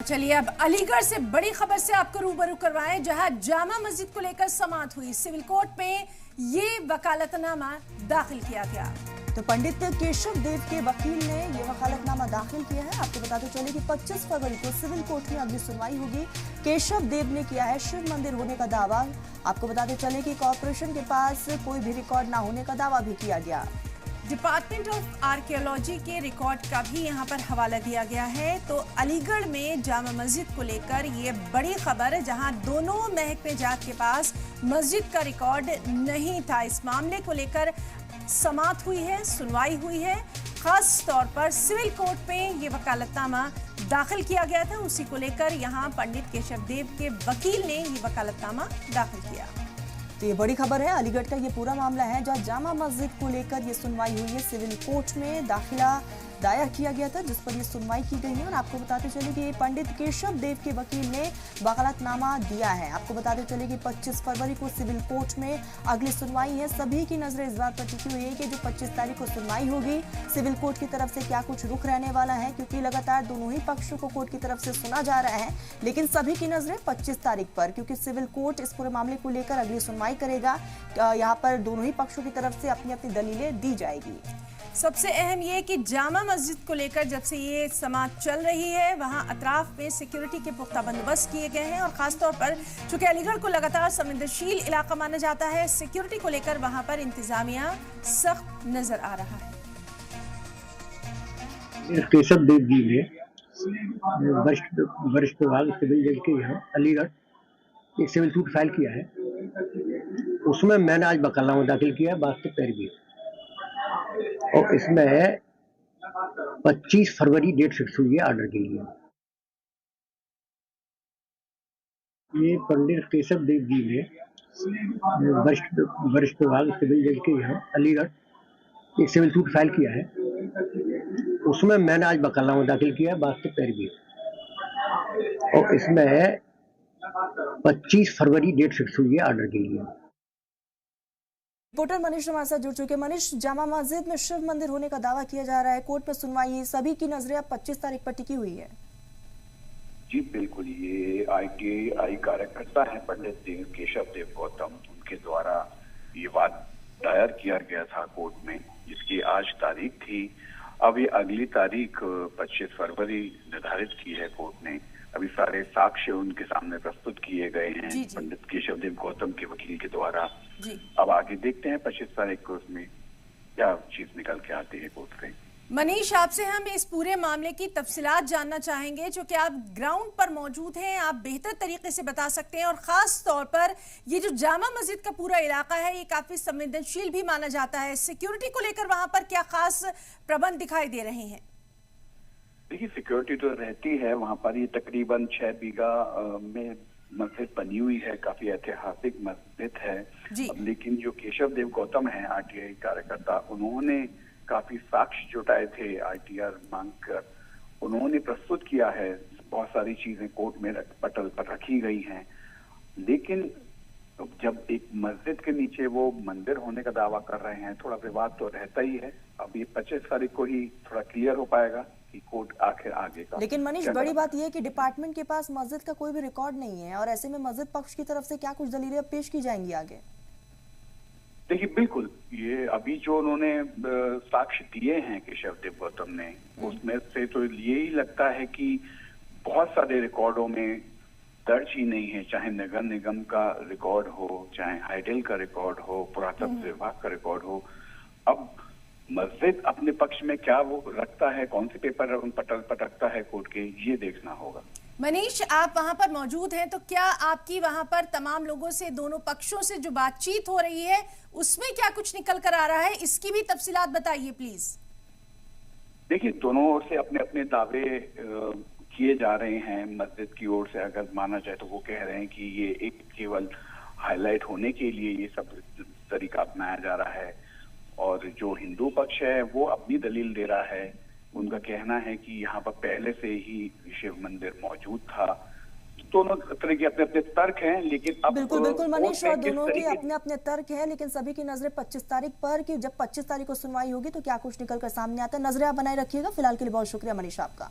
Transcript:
चलिए अब अलीगढ़ से बड़ी खबर से आपको रूबरू करवाएं, जहां जामा मस्जिद को लेकर समाअत हुई। सिविल कोर्ट में ये वकालतनामा दाखिल किया गया। तो पंडित केशव देव के वकील ने ये वकालतनामा दाखिल किया है। आपको बताते चले कि 25 फरवरी को सिविल कोर्ट में अगली सुनवाई होगी। केशव देव ने किया है शिव मंदिर होने का दावा। आपको बताते चले कि कॉर्पोरेशन के पास कोई भी रिकॉर्ड ना होने का दावा भी किया गया। डिपार्टमेंट ऑफ आर्कियोलॉजी के रिकॉर्ड का भी यहाँ पर हवाला दिया गया है। तो अलीगढ़ में जामा मस्जिद को लेकर ये बड़ी खबर है, जहाँ दोनों महकमे जात के पास मस्जिद का रिकॉर्ड नहीं था। इस मामले को लेकर समाअत हुई है, सुनवाई हुई है। खास तौर पर सिविल कोर्ट में ये वकालतनामा दाखिल किया गया था। उसी को लेकर यहाँ पंडित केशव देव के वकील ने ये वकालतनामा दाखिल किया। तो ये बड़ी खबर है, अलीगढ़ का ये पूरा मामला है जहां जामा मस्जिद को लेकर ये सुनवाई हुई है। सिविल कोर्ट में दाखिला दायर किया गया था, जिस पर ये सुनवाई की गई है। और आपको बताते चले कि पंडित केशव देव के वकील ने वकालतनामा दिया है। आपको बताते चले कि 25 फरवरी को सिविल कोर्ट में अगली सुनवाई है। सभी की नजरें इस बात पर टिकी हुई है कि जो 25 तारीख को सुनवाई होगी, सिविल कोर्ट की तरफ से क्या कुछ रुख रहने वाला है, क्योंकि लगातार दोनों ही पक्षों को कोर्ट की तरफ से सुना जा रहा है। लेकिन सभी की नजरें 25 तारीख पर, क्योंकि सिविल कोर्ट इस पूरे मामले को लेकर अगली सुनवाई करेगा। यहाँ पर दोनों ही पक्षों की तरफ से अपनी अपनी दलीलें दी जाएगी। सबसे अहम ये कि जामा मस्जिद को लेकर जब से ये समाअत चल रही है, वहां अतराफ में सिक्योरिटी के पुख्ता बंदोबस्त किए गए हैं। और खासतौर पर चूंकि अलीगढ़ को लगातार संवेदनशील इलाका माना जाता है, सिक्योरिटी को लेकर वहां पर इंतजामिया सख्त नजर आ रहा है। केशव देव जी ने वरिष्ठ विभाग सिविल जज के यहाँ अलीगढ़ एक सिविल सूट फाइल किया है। उसमें मैंने आज वकालतनामा दाखिल किया है वास्तविक पैरवी, और इसमें 25 फरवरी डेट फिक्स हुई है आर्डर के लिए। ये पंडित केशव देव जी ने वरिष्ठ विभाग सिविल जज के यहाँ अलीगढ़ एक सिविल सूट फाइल किया है। उसमें मैंने आज वकालतनामा दाखिल किया है वास्तविक पैरवी, और इसमें 25 फरवरी डेट फिक्स हुई है आर्डर के लिए। रिपोर्टर मनीष हमारे साथ जुड़ चुके हैं। मनीष, जामा मस्जिद में शिव मंदिर होने का दावा किया जा रहा है, कोर्ट में सुनवाई है, सभी की नजरें अब 25 तारीख पर टिकी हुई है। जी बिल्कुल, ये ITI कार्यकर्ता है पंडित केशव देव गौतम, उनके द्वारा ये वाद दायर किया गया था कोर्ट में, जिसकी आज तारीख थी। अब ये अगली तारीख 25 फरवरी निर्धारित की है कोर्ट ने। अभी सारे साक्ष्य उनके सामने प्रस्तुत किए गए हैं पंडित केशव देव गौतम के वकील के द्वारा। अब आगे देखते हैं 25 तारीख को उसमें क्या चीज निकल के आती है कोर्ट से। मनीष, आपसे हम इस पूरे मामले की तफसीलात जानना चाहेंगे, जो कि आप ग्राउंड पर मौजूद हैं, आप बेहतर तरीके से बता सकते हैं। और खास तौर पर ये जो जामा मस्जिद का पूरा इलाका है, ये काफी संवेदनशील भी माना जाता है। सिक्योरिटी को लेकर वहां पर क्या खास प्रबंध दिखाई दे रहे हैं? देखिए, सिक्योरिटी तो रहती है वहां पर। ये तकरीबन 6 बीघा में मस्जिद बनी हुई है, काफी ऐतिहासिक मस्जिद है। लेकिन जो केशव देव गौतम है RTI कार्यकर्ता, उन्होंने काफी साक्ष्य जुटाए थे ITR मांग कर। उन्होंने प्रस्तुत किया है, बहुत सारी चीजें कोर्ट में पटल पर रखी गई हैं। लेकिन जब एक मस्जिद के नीचे वो मंदिर होने का दावा कर रहे हैं, थोड़ा विवाद तो रहता ही है। अब ये 25 तारीख को ही थोड़ा क्लियर हो पाएगा कि कोर्ट आखिर आगे का। लेकिन मनीष, बड़ी बात यह है कि डिपार्टमेंट के पास मस्जिद का कोई भी रिकॉर्ड नहीं है, और ऐसे में मस्जिद पक्ष की तरफ से क्या कुछ दलीलें पेश की जाएंगी आगे? देखिए बिल्कुल, ये अभी जो उन्होंने साक्ष्य दिए हैं केशव देव गौतम ने, उसमें से तो यही लगता है कि बहुत सारे रिकॉर्डों में दर्ज ही नहीं है। चाहे नगर निगम का रिकॉर्ड हो, चाहे हाइडेल का रिकॉर्ड हो, पुरातत्व विभाग का रिकॉर्ड हो। अब मस्जिद अपने पक्ष में क्या वो रखता है, कौन से पेपर पटल पर रखता है कोर्ट के, ये देखना होगा। मनीष, आप वहां पर मौजूद हैं, तो क्या आपकी वहां पर तमाम लोगों से, दोनों पक्षों से जो बातचीत हो रही है, उसमें क्या कुछ निकल कर आ रहा है? इसकी भी तफसीलात बताइए प्लीज। देखिए, दोनों ओर से अपने अपने दावे किए जा रहे हैं। मस्जिद की ओर से अगर माना जाए तो वो कह रहे हैं कि ये एक केवल हाईलाइट होने के लिए ये सब तरीका अपनाया जा रहा है, और जो हिंदू पक्ष है वो अपनी दलील दे रहा है। उनका कहना है कि यहाँ पर पहले से ही शिव मंदिर मौजूद था। दोनों तरह के अपने अपने तर्क हैं, लेकिन अब बिल्कुल मनीष, और दोनों के अपने अपने तर्क हैं, लेकिन सभी की नजरें 25 तारीख पर, कि जब 25 तारीख को सुनवाई होगी तो क्या कुछ निकल कर सामने आता है। नजरें आप बनाए रखिएगा। फिलहाल के लिए बहुत शुक्रिया मनीष आपका।